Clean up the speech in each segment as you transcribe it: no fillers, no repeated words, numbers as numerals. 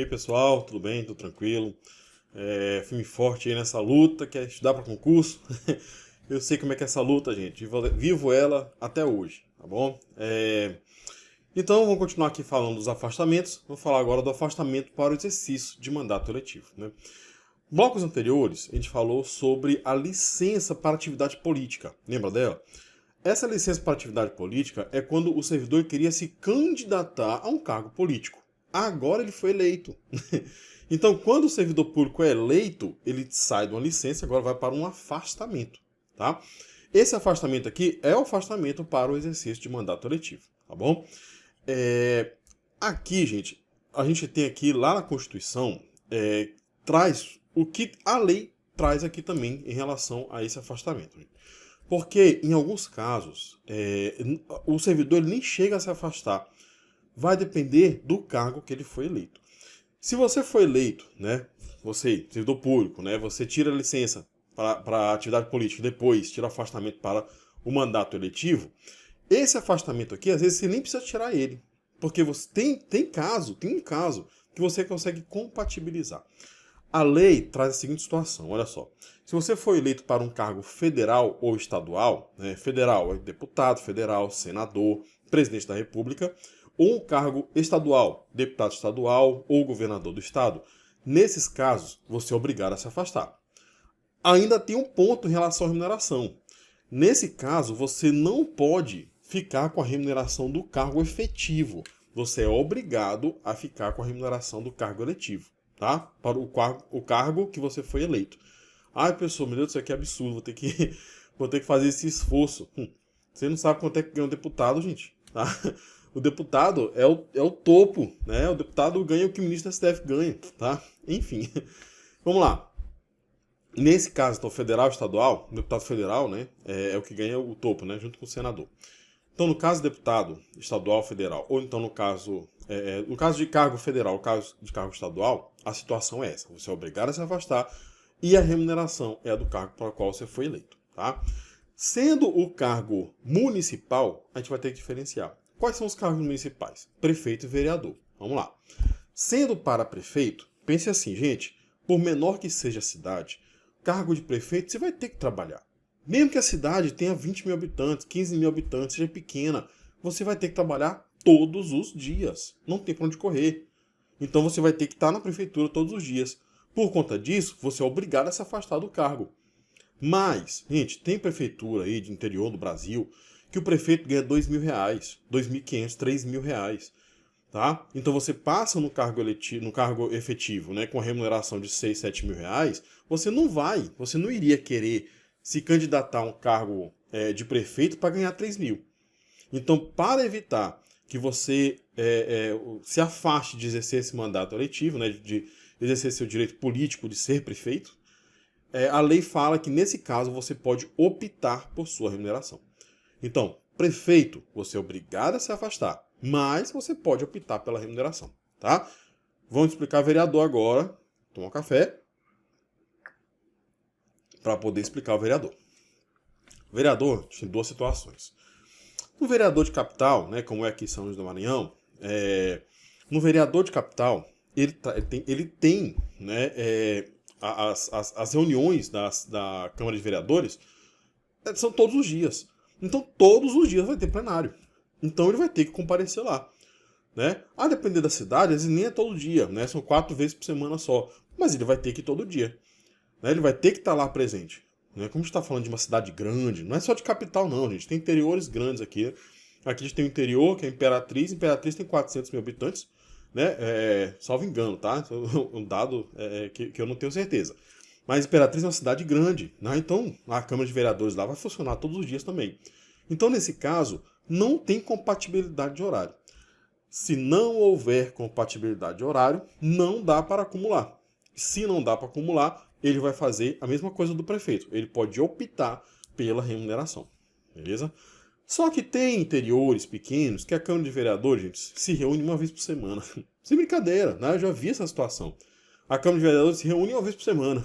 aí, pessoal, tudo bem? Tudo tranquilo? Firme e forte aí nessa luta, que é estudar para concurso. Eu sei como é que é essa luta, gente. Vivo ela até hoje, tá bom? Então, vamos continuar aqui falando dos afastamentos. Vou falar agora do afastamento para o exercício de mandato eletivo, né? Blocos anteriores, a gente falou sobre a licença para atividade política. Lembra dela? Essa licença para atividade política é quando o servidor queria se candidatar a um cargo político. Agora ele foi eleito. Então, quando o servidor público é eleito, ele sai de uma licença e agora vai para um afastamento, tá? Esse afastamento aqui é o afastamento para o exercício de mandato eletivo, tá bom? Aqui, gente, a gente tem aqui lá na Constituição, traz o que a lei traz aqui também em relação a esse afastamento. Porque, em alguns casos, o servidor ele nem chega a se afastar. Vai depender do cargo que ele foi eleito. Se você foi eleito, né, você, servidor público, né, você tira a licença para a atividade política e depois tira o afastamento para o mandato eletivo, esse afastamento aqui, às vezes, você nem precisa tirar ele. Porque você tem um caso que você consegue compatibilizar. A lei traz a seguinte situação, olha só. Se você foi eleito para um cargo federal ou estadual, né, federal é deputado federal, senador, presidente da república, ou um cargo estadual, deputado estadual ou governador do estado, nesses casos você é obrigado a se afastar. Ainda tem um ponto em relação à remuneração. Nesse caso, você não pode ficar com a remuneração do cargo efetivo. Você é obrigado a ficar com a remuneração do cargo eletivo, tá? Para o cargo que você foi eleito. Ai, pessoal, meu Deus, isso aqui é absurdo, vou ter que fazer esse esforço. Você não sabe quanto é que ganha um deputado, gente, tá? O deputado é o topo, né? O deputado ganha o que o ministro da STF ganha, tá? Enfim, vamos lá. Nesse caso, então, federal e estadual, o deputado federal, né, é o que ganha o topo, né, junto com o senador. Então, no caso de deputado estadual, federal, ou então no caso de cargo federal, no caso de cargo estadual, a situação é essa. Você é obrigado a se afastar e a remuneração é a do cargo para o qual você foi eleito, tá? Sendo o cargo municipal, a gente vai ter que diferenciar. Quais são os cargos municipais? Prefeito e vereador. Vamos lá. Sendo para prefeito, pense assim, gente, por menor que seja a cidade, cargo de prefeito você vai ter que trabalhar. Mesmo que a cidade tenha 20 mil habitantes, 15 mil habitantes, seja pequena, você vai ter que trabalhar todos os dias. Não tem para onde correr. Então você vai ter que estar na prefeitura todos os dias. Por conta disso, você é obrigado a se afastar do cargo. Mas, gente, tem prefeitura aí de interior do Brasil que o prefeito ganha R$2.000, R$2.500, R$3.000. Tá? Então você passa no cargo eletivo, no cargo efetivo, né, com a remuneração de R$6.000, R$7.000, você não iria querer se candidatar a um cargo de prefeito para ganhar R$3.000. Então, para evitar que você se afaste de exercer esse mandato eletivo, né, de exercer seu direito político de ser prefeito, a lei fala que nesse caso você pode optar por sua remuneração. Então, prefeito, você é obrigado a se afastar, mas você pode optar pela remuneração, tá? Vamos explicar vereador agora. Tomar um café para poder explicar o vereador. O vereador tem duas situações. No vereador de capital, né, como é aqui em São Luís do Maranhão, no vereador de capital, ele tem né, as reuniões da Câmara de Vereadores são todos os dias. Então, todos os dias vai ter plenário. Então, ele vai ter que comparecer lá. Né? A depender da cidade, às vezes nem é todo dia, né? São 4 vezes por semana só. Mas ele vai ter que ir todo dia. Né? Ele vai ter que estar lá presente. Né? Como a gente está falando de uma cidade grande, não é só de capital não, gente. Tem interiores grandes aqui. Aqui a gente tem o interior, que é Imperatriz. Imperatriz tem 400 mil habitantes. Né? Salvo engano, tá? Um dado que eu não tenho certeza. Mas Imperatriz é uma cidade grande, né? Então a Câmara de Vereadores lá vai funcionar todos os dias também. Então, nesse caso, não tem compatibilidade de horário. Se não houver compatibilidade de horário, não dá para acumular. Se não dá para acumular, ele vai fazer a mesma coisa do prefeito. Ele pode optar pela remuneração, beleza? Só que tem interiores pequenos que a Câmara de Vereadores, gente, se reúne uma vez por semana. Sem brincadeira, né? Eu já vi essa situação. A Câmara de Vereadores se reúne uma vez por semana.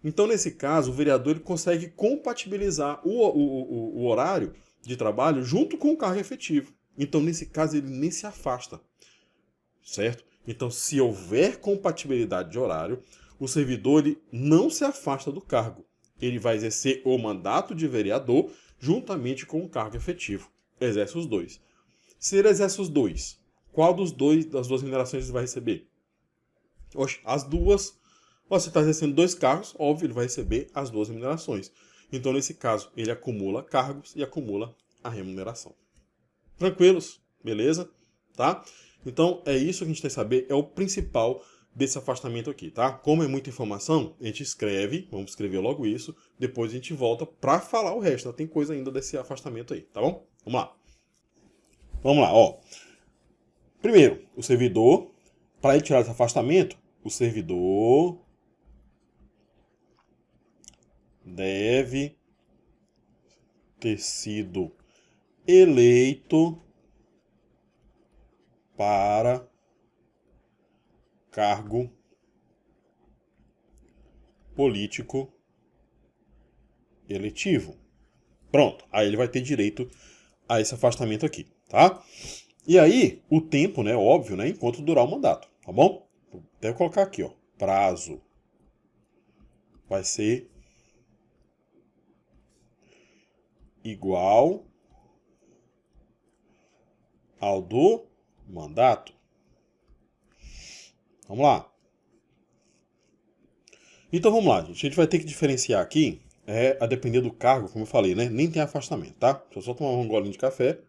Então, nesse caso, o vereador ele consegue compatibilizar o horário de trabalho junto com o cargo efetivo. Então, nesse caso, ele nem se afasta, certo? Então, se houver compatibilidade de horário, o servidor ele não se afasta do cargo. Ele vai exercer o mandato de vereador juntamente com o cargo efetivo. Exerce os dois. Se ele exerce os dois, qual das duas remunerações ele vai receber? Oxe, as duas. Você está exercendo dois cargos, óbvio, ele vai receber as duas remunerações. Então, nesse caso, ele acumula cargos e acumula a remuneração. Tranquilos? Beleza? Tá? Então, é isso que a gente tem que saber, é o principal desse afastamento aqui, tá? Como é muita informação, a gente escreve, vamos escrever logo isso, depois a gente volta para falar o resto, tem coisa ainda desse afastamento aí, tá bom? Vamos lá. Vamos lá, ó. Primeiro, o servidor, para ele tirar esse afastamento, o servidor deve ter sido eleito para cargo político eletivo. Pronto, aí ele vai ter direito a esse afastamento aqui, tá? E aí, o tempo, né, óbvio, né, enquanto durar o mandato, tá bom? Deve colocar aqui, ó, prazo vai ser igual ao do mandato. Vamos lá. Então vamos lá, gente. A gente vai ter que diferenciar aqui, a depender do cargo, como eu falei, né? Nem tem afastamento, tá? Deixa eu só tomar um golinho de café.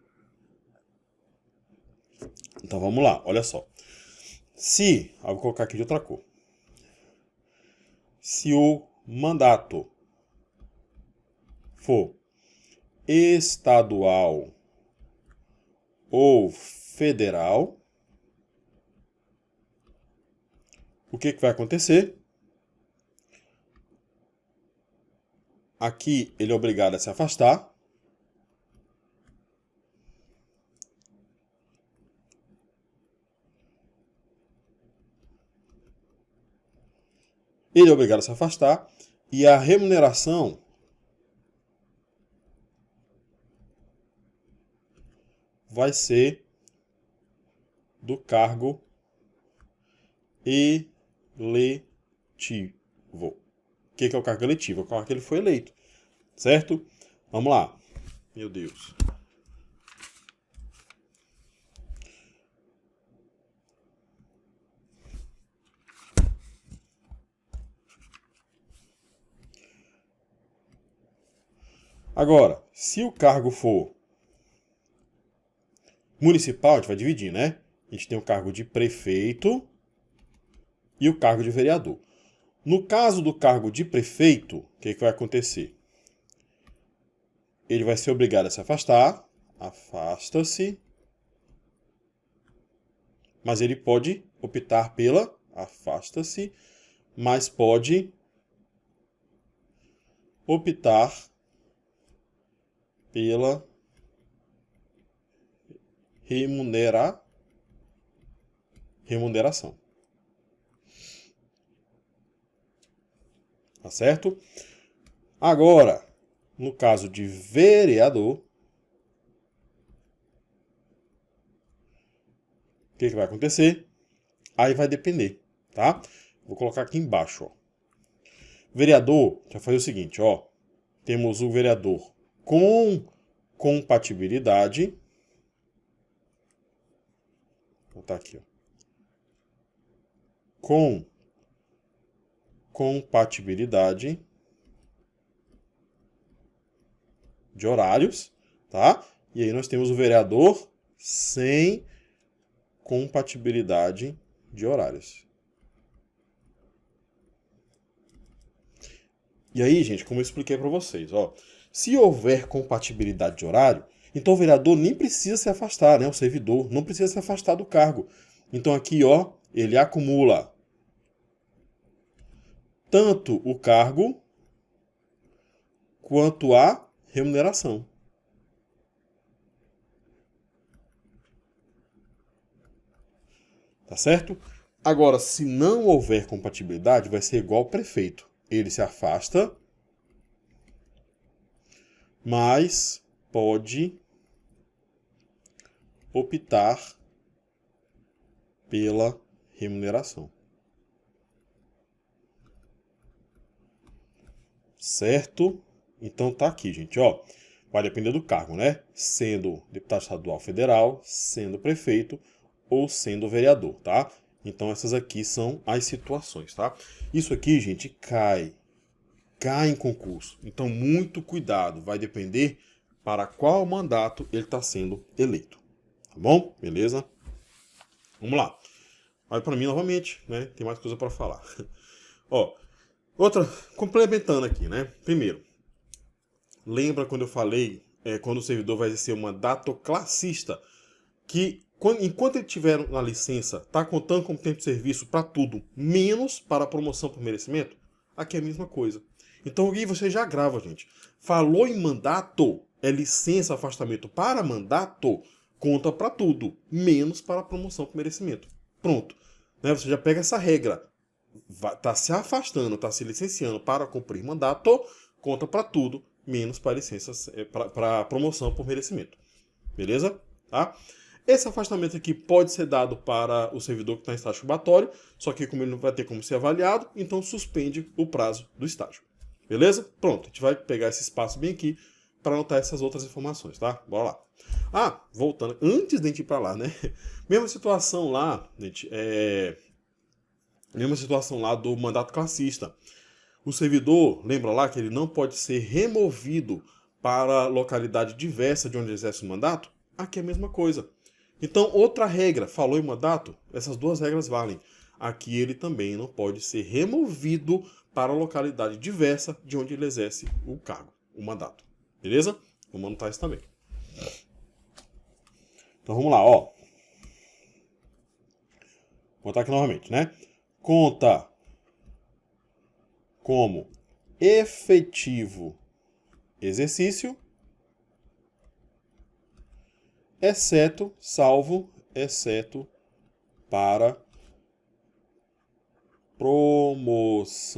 Então vamos lá, olha só. Se, eu vou colocar aqui de outra cor. Se o mandato for estadual ou federal, o que vai acontecer? Aqui ele é obrigado a se afastar. Ele é obrigado a se afastar. E a remuneração vai ser do cargo eletivo. O que é o cargo eletivo? É o cargo que ele foi eleito. Certo? Vamos lá. Meu Deus. Agora, se o cargo for municipal, a gente vai dividir, né? A gente tem o cargo de prefeito e o cargo de vereador. No caso do cargo de prefeito, o que vai acontecer? Ele vai ser obrigado a se afastar, afasta-se, mas ele pode optar pela afasta-se, mas pode optar pela remuneração. Tá certo? Agora, no caso de vereador, o que vai acontecer? Aí vai depender, tá? Vou colocar aqui embaixo, ó. Vereador, a gente vai fazer o seguinte, ó. Temos o vereador com compatibilidade. Vou botar aqui, ó. Com compatibilidade de horários, tá? E aí nós temos o vereador sem compatibilidade de horários. E aí, gente, como eu expliquei para vocês, ó, se houver compatibilidade de horário, então o vereador nem precisa se afastar, né? O servidor não precisa se afastar do cargo. Então aqui, ó, ele acumula tanto o cargo quanto a remuneração. Tá certo? Agora, se não houver compatibilidade, vai ser igual ao prefeito. Ele se afasta, mas pode optar pela remuneração. Certo? Então tá aqui, gente, ó. Vai depender do cargo, né? Sendo deputado estadual federal, sendo prefeito ou sendo vereador, tá? Então essas aqui são as situações, tá? Isso aqui, gente, cai em concurso. Então muito cuidado, vai depender para qual mandato ele está sendo eleito. Tá bom? Beleza? Vamos lá. Olha para mim novamente, né? Tem mais coisa para falar. Ó, outra, complementando aqui, né? Primeiro, lembra quando eu falei, quando o servidor vai exercer um mandato classista, que enquanto ele estiver na licença, está contando como tempo de serviço para tudo, menos para a promoção por merecimento? Aqui é a mesma coisa. Então aqui você já grava, gente. Falou em mandato, é licença, afastamento para mandato, conta para tudo, menos para a promoção por merecimento. Pronto. Né? Você já pega essa regra. Está se afastando, está se licenciando para cumprir mandato, conta para tudo, menos para licença, para promoção por merecimento. Beleza? Tá? Esse afastamento aqui pode ser dado para o servidor que está em estágio probatório, só que como ele não vai ter como ser avaliado, então suspende o prazo do estágio. Beleza? Pronto, a gente vai pegar esse espaço bem aqui para anotar essas outras informações, tá? Bora lá. Ah, voltando, antes de a gente ir para lá, né? Mesma situação lá, gente, mesma situação lá do mandato classista. O servidor, lembra lá que ele não pode ser removido para localidade diversa de onde ele exerce o mandato? Aqui é a mesma coisa. Então, outra regra, falou em mandato, essas duas regras valem. Aqui ele também não pode ser removido para a localidade diversa de onde ele exerce o cargo, o mandato. Beleza? Vamos anotar isso também. Então vamos lá, ó. Vou botar aqui novamente, né? Conta como efetivo exercício, exceto para promoção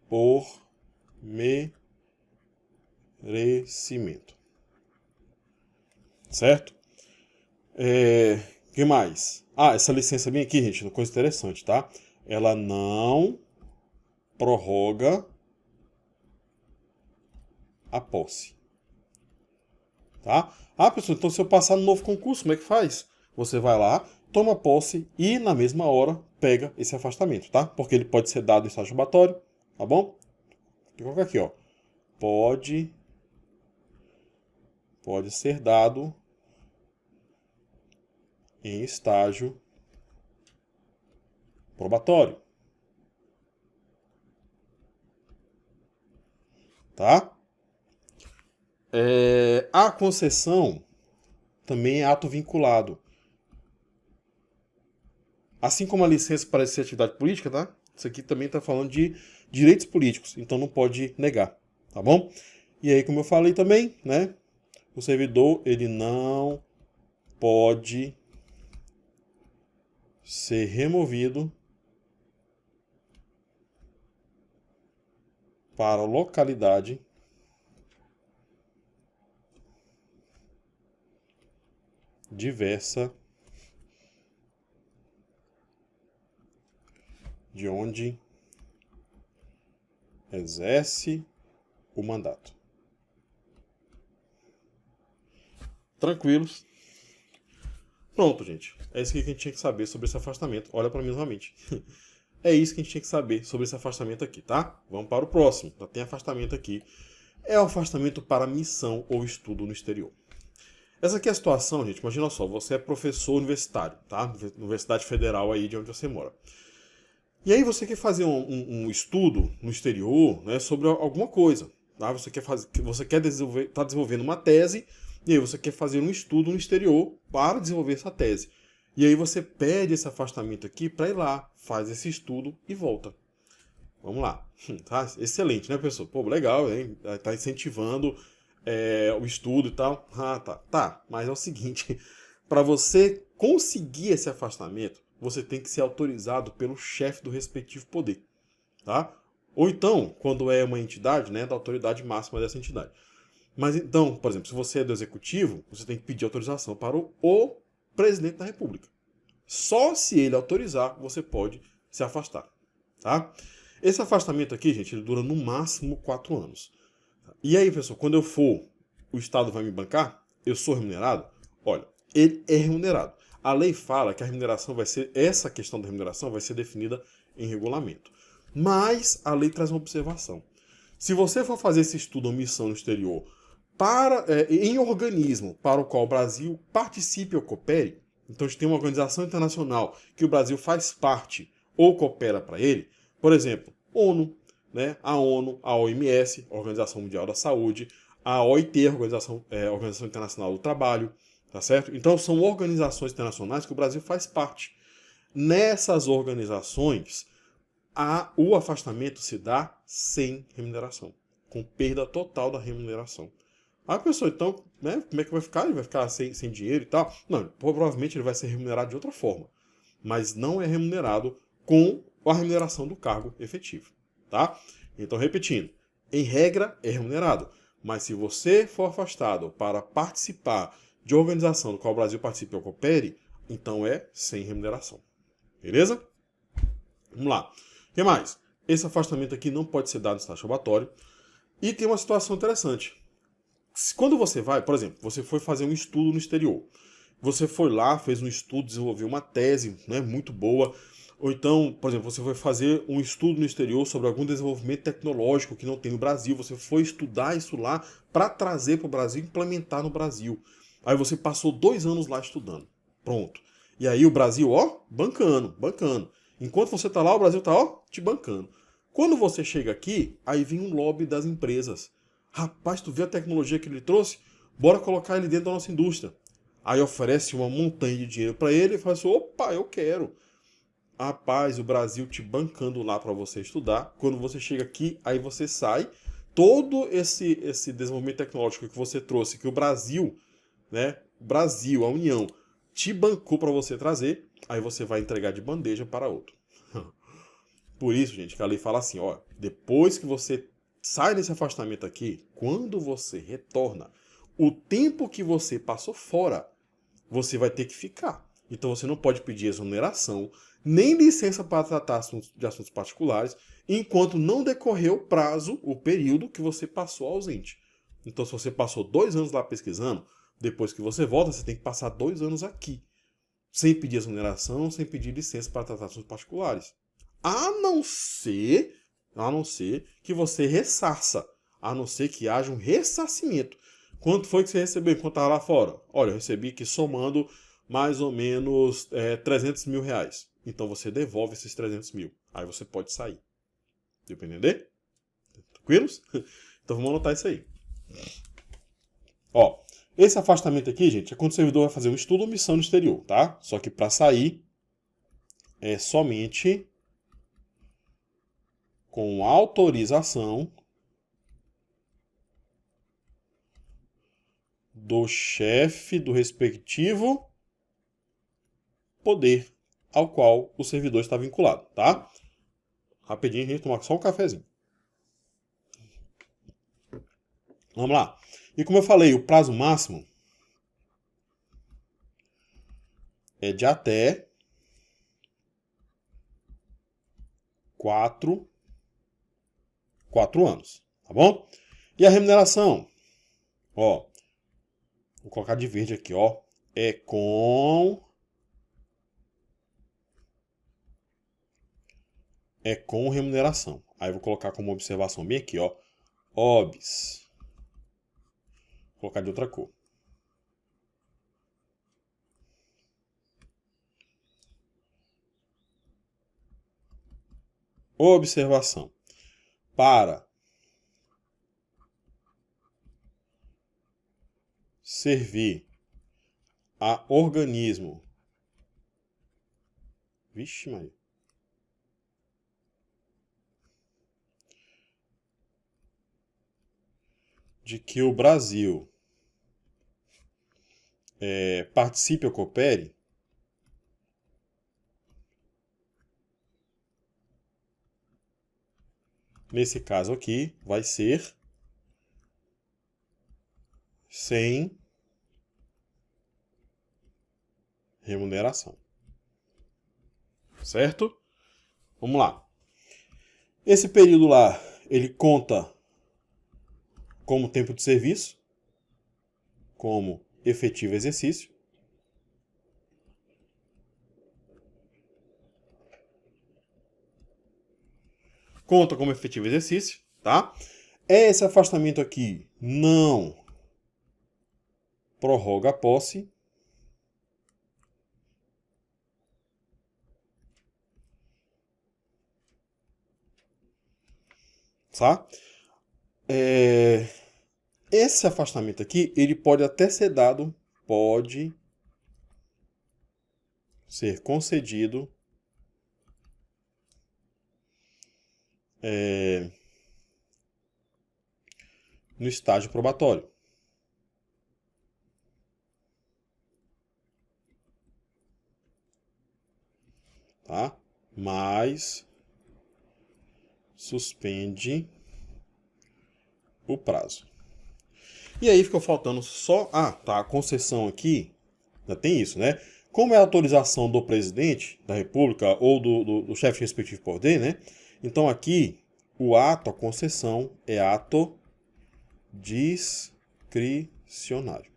por merecimento. Certo? Que mais? Ah, essa licença bem aqui, gente, uma coisa interessante, tá? Ela não prorroga a posse. Tá? Ah, pessoal, então se eu passar no novo concurso, como é que faz? Você vai lá, toma posse e na mesma hora pega esse afastamento, tá? Porque ele pode ser dado em estágio probatório, tá bom? Vou colocar aqui, ó. Pode ser dado em estágio probatório. Tá? A concessão também é ato vinculado. Assim como a licença para exercer atividade política, tá? Isso aqui também está falando de direitos políticos, então não pode negar, tá bom? E aí, como eu falei também, né? O servidor, ele não pode ser removido para a localidade diversa de onde exerce o mandato. Tranquilos? Pronto, gente. É isso que a gente tinha que saber sobre esse afastamento. Olha para mim novamente. É isso que a gente tinha que saber sobre esse afastamento aqui, tá? Vamos para o próximo. Já tem afastamento aqui. É o afastamento para missão ou estudo no exterior. Essa aqui é a situação, gente. Imagina só, você é professor universitário, tá? Universidade Federal aí de onde você mora. E aí você quer fazer um estudo no exterior, né, sobre alguma coisa. Tá? Você quer tá desenvolvendo uma tese, e aí você quer fazer um estudo no exterior para desenvolver essa tese. E aí você pede esse afastamento aqui para ir lá, faz esse estudo e volta. Vamos lá. Tá? Excelente, né, pessoal? Pô, legal, hein? Tá incentivando o estudo e tal. Ah, tá. Tá, mas é o seguinte, para você conseguir esse afastamento, você tem que ser autorizado pelo chefe do respectivo poder, tá? Ou então, quando é uma entidade, né, da autoridade máxima dessa entidade. Mas então, por exemplo, se você é do executivo, você tem que pedir autorização para o presidente da República, Só se ele autorizar, você pode se afastar, tá? Esse afastamento aqui, gente, ele dura no máximo 4 anos. E aí, pessoal, quando eu for, o Estado vai me bancar? Eu sou remunerado? Olha, ele é remunerado. A lei fala que a remuneração vai ser, essa questão da remuneração vai ser definida em regulamento. Mas a lei traz uma observação. Se você for fazer esse estudo ou missão no exterior em organismo para o qual o Brasil participe ou coopere, então a gente tem uma organização internacional que o Brasil faz parte ou coopera para ele, por exemplo, ONU, né? A ONU, a OMS, Organização Mundial da Saúde, a OIT, Organização Internacional do Trabalho, tá certo? Então são organizações internacionais que o Brasil faz parte. Nessas organizações, o afastamento se dá sem remuneração, com perda total da remuneração. Aí a pessoa, então, né, como é que vai ficar? Ele vai ficar sem dinheiro e tal? Não, provavelmente ele vai ser remunerado de outra forma, mas não é remunerado com a remuneração do cargo efetivo, tá? Então, repetindo, em regra é remunerado, mas se você for afastado para participar de organização do qual o Brasil participe ou coopere, então é sem remuneração. Beleza? Vamos lá. O que mais? Esse afastamento aqui não pode ser dado em estágio probatório. E tem uma situação interessante. Quando você vai, por exemplo, você foi fazer um estudo no exterior. Você foi lá, fez um estudo, desenvolveu uma tese, né, muito boa. Ou então, por exemplo, você foi fazer um estudo no exterior sobre algum desenvolvimento tecnológico que não tem no Brasil. Você foi estudar isso lá para trazer para o Brasil e implementar no Brasil. Aí você passou 2 anos lá estudando. Pronto. E aí o Brasil, ó, bancando, bancando. Enquanto você tá lá, o Brasil tá, ó, te bancando. Quando você chega aqui, aí vem um lobby das empresas. Rapaz, tu viu a tecnologia que ele trouxe? Bora colocar ele dentro da nossa indústria. Aí oferece uma montanha de dinheiro para ele e fala assim, opa, eu quero. Rapaz, o Brasil te bancando lá para você estudar. Quando você chega aqui, aí você sai. Todo esse desenvolvimento tecnológico que você trouxe, que o Brasil, né, o Brasil, a União, te bancou para você trazer, aí você vai entregar de bandeja para outro. Por isso, gente, que a lei fala assim, ó, depois que você sai desse afastamento aqui, quando você retorna, o tempo que você passou fora, você vai ter que ficar. Então você não pode pedir exoneração, nem licença para tratar de assuntos particulares, enquanto não decorrer o prazo, o período que você passou ausente. Então se você passou 2 anos lá pesquisando, depois que você volta, você tem que passar 2 anos aqui, sem pedir exoneração, sem pedir licença para tratar de assuntos particulares. A não ser que você ressarça, a não ser que haja um ressarcimento. Quanto foi que você recebeu enquanto estava lá fora? Olha, eu recebi aqui somando mais ou menos 300 mil reais. Então você devolve esses 300 mil. Aí você pode sair. Deu para entender? Tranquilos? Então vamos anotar isso aí. Ó, esse afastamento aqui, gente, é quando o servidor vai fazer um estudo ou missão no exterior, tá? Só que para sair é somente com autorização do chefe do respectivo poder ao qual o servidor está vinculado, tá? Rapidinho, a gente toma só um cafezinho. Vamos lá. E como eu falei, o prazo máximo é de até 4 anos, tá bom? E a remuneração, ó, vou colocar de verde aqui, ó, é com remuneração. Aí eu vou colocar como observação bem aqui, ó, OBS. Vou colocar de outra cor. Observação. Para servir a organismo. Vixe, Maria. De que o Brasil participe ou coopere, nesse caso aqui, vai ser sem remuneração. certo? Vamos lá. Esse período lá, ele conta como tempo de serviço, como efetivo exercício. Conta como efetivo exercício, tá? Esse afastamento aqui não prorroga a posse. Tá? Esse afastamento aqui, ele pode até ser dado, pode ser concedido no estágio probatório. Tá? Mas suspende o prazo. E aí ficou faltando só... Ah, tá, a concessão aqui, já tem isso, né? Como é a autorização do presidente da República ou do chefe respectivo de poder, né? Então aqui, o ato, a concessão, é ato discricionário.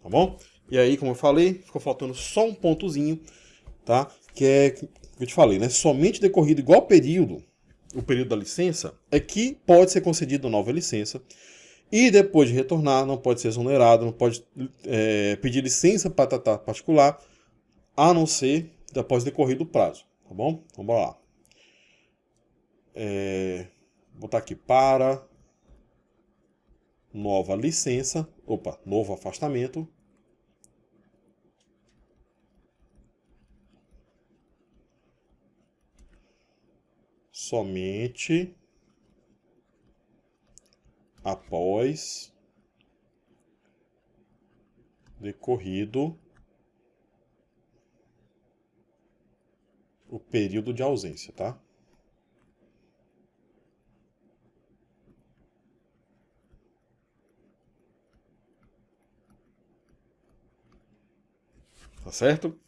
Tá bom? E aí, como eu falei, ficou faltando só um pontozinho, tá? Que é, que eu te falei, né? Somente decorrido igual período, o período da licença, é que pode ser concedida nova licença. E depois de retornar, não pode ser exonerado, não pode pedir licença para tratar particular, a não ser após decorrido o prazo. Tá bom? Então, bora lá. Vou botar aqui para nova licença, novo afastamento. Somente após decorrido o período de ausência, tá? Tá certo?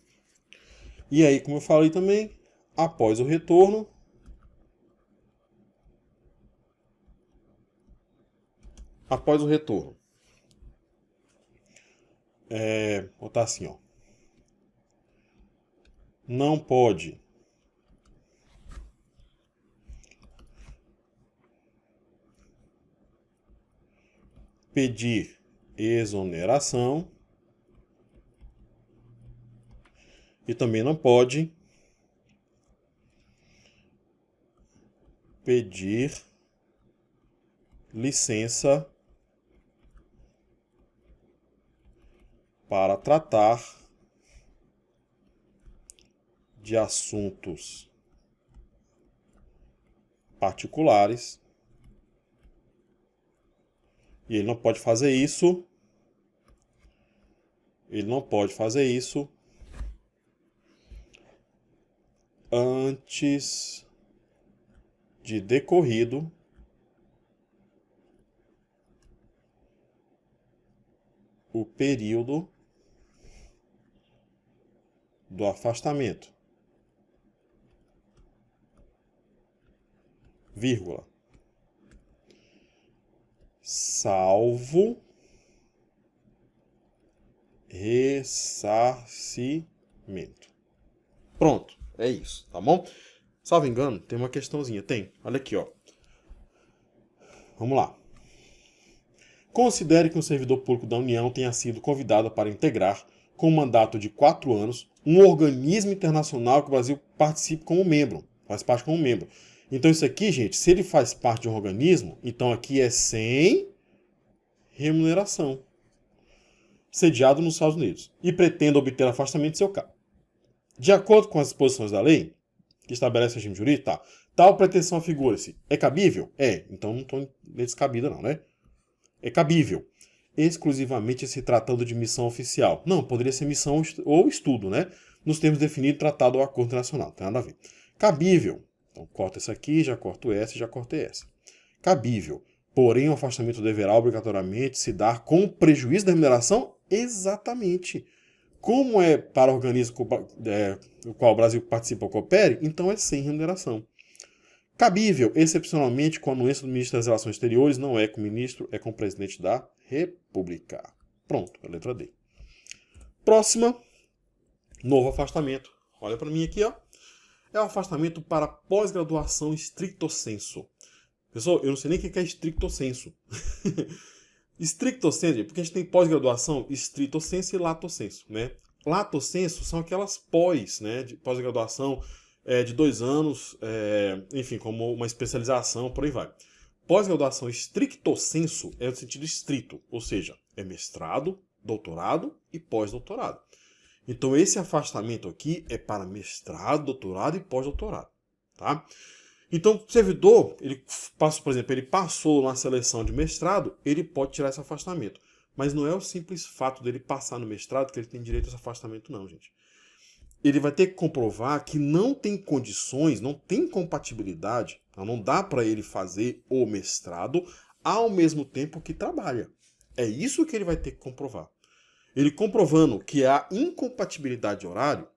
E aí, como eu falei também, após o retorno, vou botar assim, ó. Não pode pedir exoneração e também não pode pedir licença para tratar de assuntos particulares. E ele não pode fazer isso. Antes de decorrido o período do afastamento, vírgula, salvo ressarcimento. Pronto, é isso, tá bom? Salvo engano, tem uma questãozinha. Tem, olha aqui, ó. Vamos lá. Considere que um servidor público da União tenha sido convidado para integrar, com um mandato de 4 anos, um organismo internacional que o Brasil participe como membro, faz parte como membro. Então isso aqui, gente, se ele faz parte de um organismo, então aqui é sem remuneração, sediado nos Estados Unidos, e pretenda obter afastamento de seu cargo. De acordo com as disposições da lei, que estabelece o regime jurídico, tá, tal pretensão afigura-se. É cabível? É, então não estou descabida não, né? É cabível. Exclusivamente se tratando de missão oficial. Não, poderia ser missão ou estudo, né? Nos termos definidos, tratado ou acordo internacional. Não tem nada a ver. Cabível. Então, corta essa aqui, já corto essa e já cortei essa. Cabível. Porém, o afastamento deverá obrigatoriamente se dar com prejuízo da remuneração? Exatamente. Como é para organismo o qual o Brasil participa ou coopere, então é sem remuneração. Cabível, excepcionalmente, com a anuência do ministro das Relações Exteriores, não é com o ministro, é com o presidente da República. Pronto, a letra D. Próxima, novo afastamento. Olha para mim aqui, ó. É o afastamento para pós-graduação stricto sensu. Pessoal, eu não sei nem o que é stricto sensu. Stricto sensu, porque a gente tem pós-graduação stricto sensu e lato sensu, né? Lato sensu são aquelas pós, né, de pós-graduação de 2 anos, enfim, como uma especialização, por aí vai. Pós-graduação stricto sensu é no sentido estrito, ou seja, é mestrado, doutorado e pós-doutorado. Então esse afastamento aqui é para mestrado, doutorado e pós-doutorado, tá? Então o servidor, ele passa, por exemplo, ele passou na seleção de mestrado, ele pode tirar esse afastamento. Mas não é o simples fato dele passar no mestrado que ele tem direito a esse afastamento, não, gente. Ele vai ter que comprovar que não tem condições, não tem compatibilidade, não dá para ele fazer o mestrado ao mesmo tempo que trabalha. É isso que ele vai ter que comprovar. Ele comprovando que há incompatibilidade de horário,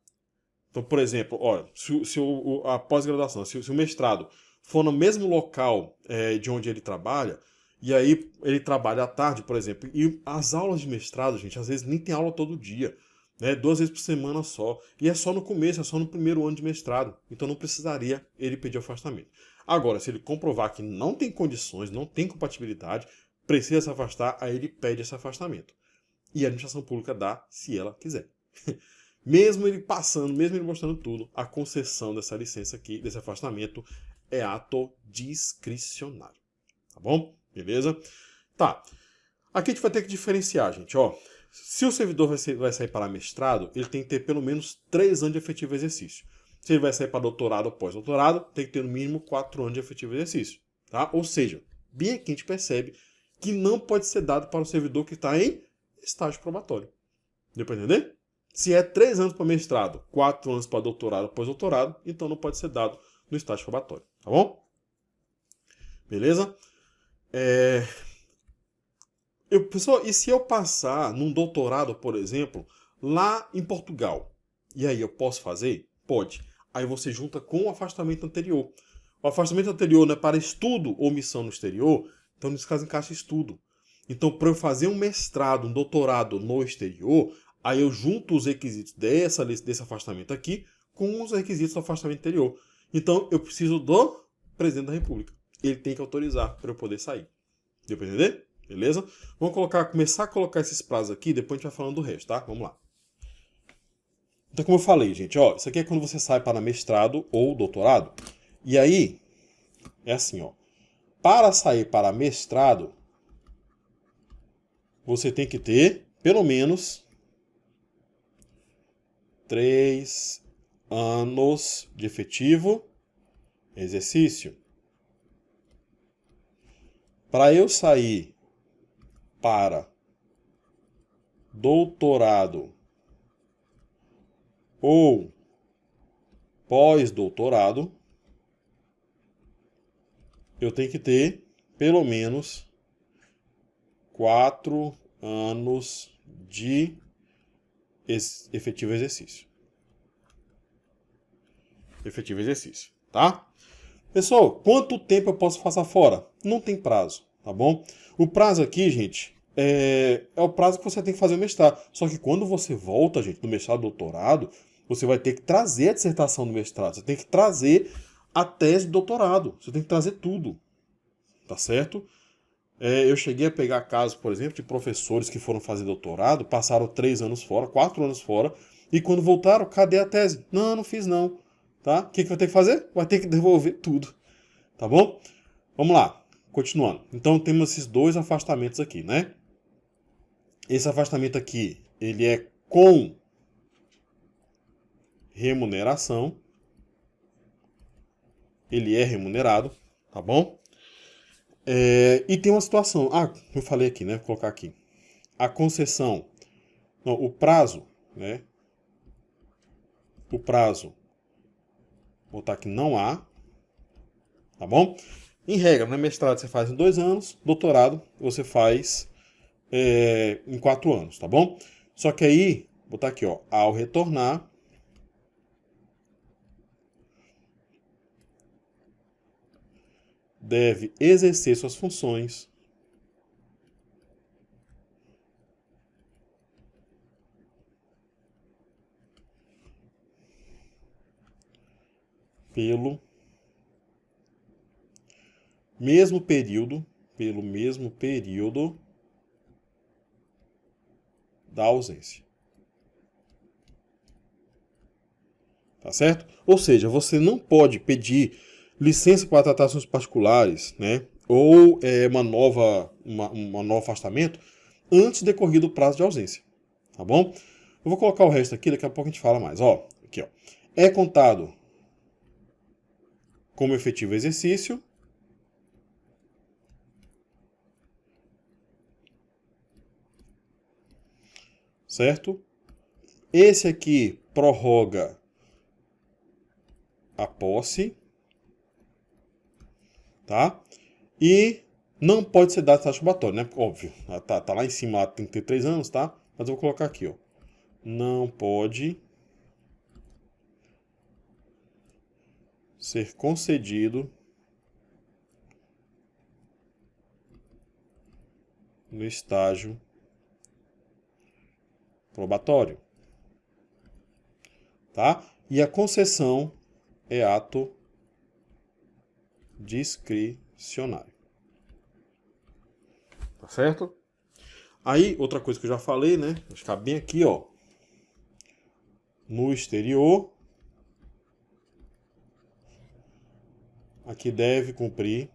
então, por exemplo, olha, se a pós-graduação, se o mestrado for no mesmo local de onde ele trabalha, e aí ele trabalha à tarde, por exemplo, e as aulas de mestrado, gente, às vezes nem tem aula todo dia, né, 2 vezes por semana só, e é só no começo, é só no primeiro ano de mestrado, então não precisaria ele pedir afastamento. Agora, se ele comprovar que não tem condições, não tem compatibilidade, precisa se afastar, aí ele pede esse afastamento. E a administração pública dá, se ela quiser. Mesmo ele passando, mesmo ele mostrando tudo, a concessão dessa licença aqui, desse afastamento, é ato discricionário. Tá bom? Beleza? Tá. Aqui a gente vai ter que diferenciar, gente. Ó, se o servidor vai sair para mestrado, ele tem que ter pelo menos 3 anos de efetivo exercício. Se ele vai sair para doutorado ou pós-doutorado, tem que ter no mínimo 4 anos de efetivo exercício. Tá? Ou seja, bem aqui a gente percebe que não pode ser dado para o servidor que está em estágio probatório. Deu para entender? Se é 3 anos para mestrado, 4 anos para doutorado ou pós-doutorado, então não pode ser dado no estágio probatório. Tá bom? Beleza? Pessoal, e se eu passar num doutorado, por exemplo, lá em Portugal, e aí eu posso fazer? Pode. Aí você junta com o afastamento anterior. O afastamento anterior não é para estudo ou missão no exterior, então nesse caso encaixa estudo. Então, para eu fazer um mestrado, um doutorado no exterior, aí eu junto os requisitos desse afastamento aqui com os requisitos do afastamento anterior. Então, eu preciso do presidente da República. Ele tem que autorizar para eu poder sair. Deu para entender? Beleza? Vamos começar a colocar esses prazos aqui, depois a gente vai falando do resto, tá? Vamos lá. Então, como eu falei, gente, ó, isso aqui é quando você sai para mestrado ou doutorado. E aí, é assim, ó. Para sair para mestrado, você tem que ter, pelo menos, 3 anos de efetivo exercício. Para eu sair para doutorado ou pós-doutorado, eu tenho que ter pelo menos 4 anos de efetivo exercício. Efetivo exercício, tá? Pessoal, quanto tempo eu posso passar fora? Não tem prazo, tá bom? O prazo aqui, gente, é o prazo que você tem que fazer o mestrado. Só que quando você volta, gente, do mestrado, doutorado, você vai ter que trazer a dissertação do mestrado. Você tem que trazer a tese de doutorado. Você tem que trazer tudo, tá certo? Eu cheguei a pegar casos, por exemplo, de professores que foram fazer doutorado, passaram 3 anos fora, 4 anos fora, e quando voltaram, cadê a tese? Não, não fiz não. Tá? O que vai ter que fazer? Vai ter que devolver tudo. Tá bom? Vamos lá, continuando. Então temos esses 2 afastamentos aqui, né? Esse afastamento aqui, ele é com remuneração. Ele é remunerado, tá bom? E tem uma situação. Eu falei aqui, né? Vou colocar aqui. A concessão. Não, o prazo, né? O prazo. Vou botar aqui não há. Tá bom? Em regra, né? Mestrado você faz em 2 anos. Doutorado você faz em 4 anos, tá bom? Só que aí botar aqui, ó, ao retornar, deve exercer suas funções pelo mesmo período da ausência. Tá certo? Ou seja, você não pode pedir licença para tratar assuntos particulares, né? Ou um novo afastamento antes de decorrido o prazo de ausência. Tá bom? Eu vou colocar o resto aqui, daqui a pouco a gente fala mais. Ó, aqui, ó. É contado como efetivo exercício certo? Esse aqui prorroga a posse, tá? E não pode ser dado satisfatório, né? Óbvio, tá lá em cima, lá tem que ter 3 anos, tá? Mas eu vou colocar aqui, ó. Não pode ser concedido no estágio probatório, tá? E a concessão é ato discricionário. Tá certo? Aí, outra coisa que eu já falei, né? Vai ficar bem aqui, ó. No exterior, aqui deve cumprir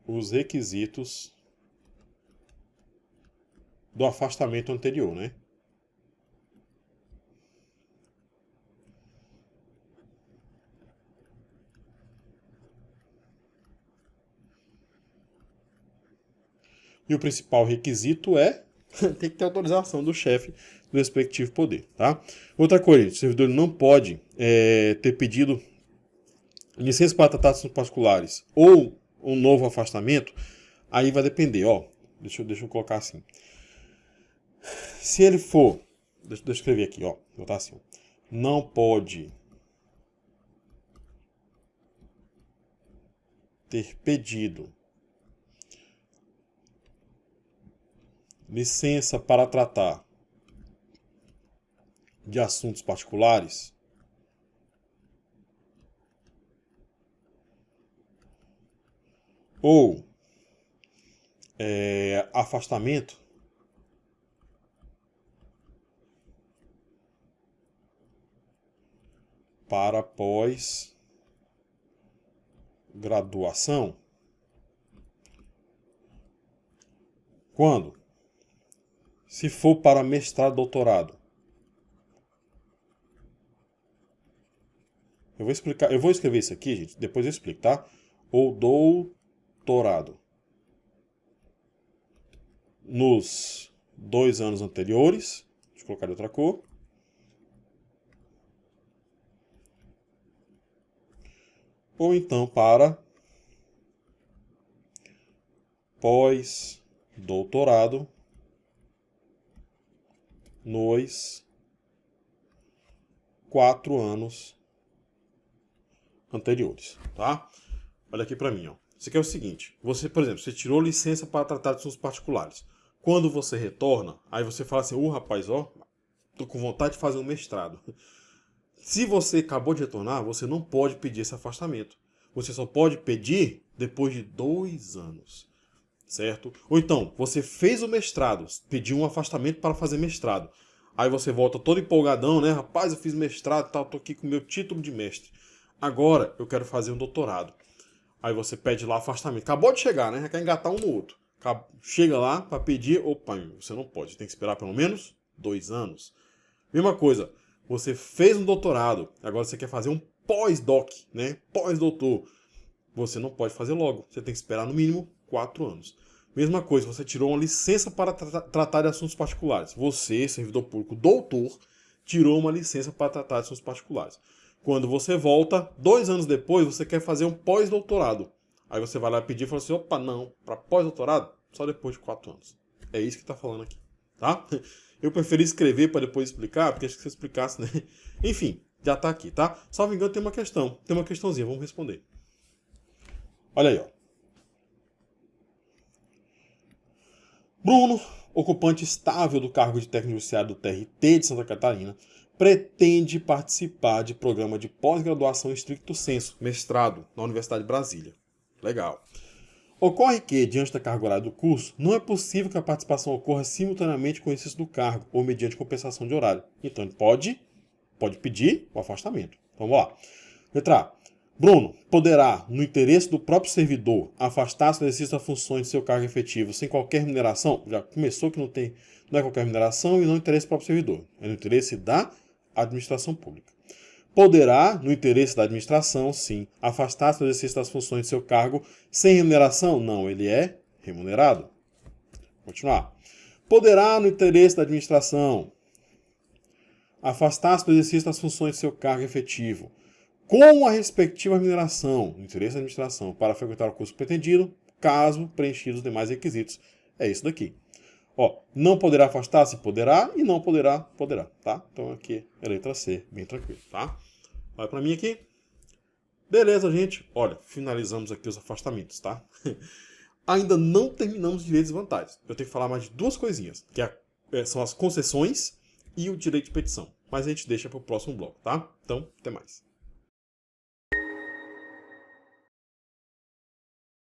os requisitos do afastamento anterior, né? E o principal requisito é tem que ter autorização do chefe do respectivo poder, tá? Outra coisa, o servidor não pode ter pedido licença para tratar assuntos particulares ou um novo afastamento, aí vai depender, ó. Deixa eu colocar assim. Se ele for, deixa eu escrever aqui, ó. Vou botar assim, ó. Não pode ter pedido licença para tratar de assuntos particulares ou afastamento para pós-graduação. Quando? Se for para mestrado, doutorado. Eu vou explicar, eu vou escrever isso aqui, gente, depois eu explico, tá? Ou doutorado. Nos 2 anos anteriores, deixa eu colocar de outra cor. Ou então para pós-doutorado nos 4 anos anteriores, tá? Olha aqui para mim, ó. Isso aqui é o seguinte, você, por exemplo, você tirou licença para tratar de assuntos particulares. Quando você retorna, aí você fala assim, rapaz, ó, tô com vontade de fazer um mestrado. Se você acabou de retornar, você não pode pedir esse afastamento. Você só pode pedir depois de 2 anos, certo? Ou então, você fez o mestrado, pediu um afastamento para fazer mestrado. Aí você volta todo empolgadão, né? Rapaz, eu fiz mestrado e tal, tô aqui com o meu título de mestre. Agora eu quero fazer um doutorado. Aí você pede lá afastamento. Acabou de chegar, né? Já quer engatar um no outro. Chega lá para pedir, opa, você não pode. Tem que esperar pelo menos 2 anos. Mesma coisa, você fez um doutorado, agora você quer fazer um pós-doc, né? Pós-doutor. Você não pode fazer logo. Você tem que esperar no mínimo 4 anos. Mesma coisa, você tirou uma licença para tratar de assuntos particulares. Você, servidor público doutor, tirou uma licença para tratar de assuntos particulares. Quando você volta, 2 anos depois, você quer fazer um pós-doutorado. Aí você vai lá pedir e fala assim, opa, não, para pós-doutorado, só depois de 4 anos. É isso que está falando aqui, tá? Eu preferi escrever para depois explicar, porque acho que se eu explicasse, né? Enfim, já está aqui, tá? Salvo engano, tem uma questãozinha, vamos responder. Olha aí, ó. Bruno, ocupante estável do cargo de técnico judiciário do TRT de Santa Catarina, pretende participar de programa de pós-graduação em stricto sensu, mestrado, na Universidade de Brasília. Legal. Ocorre que, diante da carga horária do curso, não é possível que a participação ocorra simultaneamente com o exercício do cargo ou mediante compensação de horário. Então, ele pode pedir o afastamento. Então, vamos lá. Letra A. Bruno poderá, no interesse do próprio servidor, afastar-se do exercício das funções de seu cargo efetivo sem qualquer remuneração. Já começou que não é qualquer remuneração e não é no interesse do próprio servidor. É no interesse da administração pública. Poderá, no interesse da administração, sim, afastar-se do exercício das funções de seu cargo sem remuneração? Não, ele é remunerado. Continuar. Poderá, no interesse da administração, afastar-se do exercício das funções de seu cargo efetivo com a respectiva remuneração, no interesse da administração, para frequentar o curso pretendido, caso preenchidos os demais requisitos. É isso daqui. Ó, não poderá afastar-se? Poderá, e não poderá, poderá, tá? Então aqui é a letra C, bem tranquilo, tá? Olha pra mim aqui. Beleza, gente. Olha, finalizamos aqui os afastamentos, tá? Ainda não terminamos direitos e vantagens. Eu tenho que falar mais de duas coisinhas, que são as concessões e o direito de petição. Mas a gente deixa para o próximo bloco, tá? Então, até mais.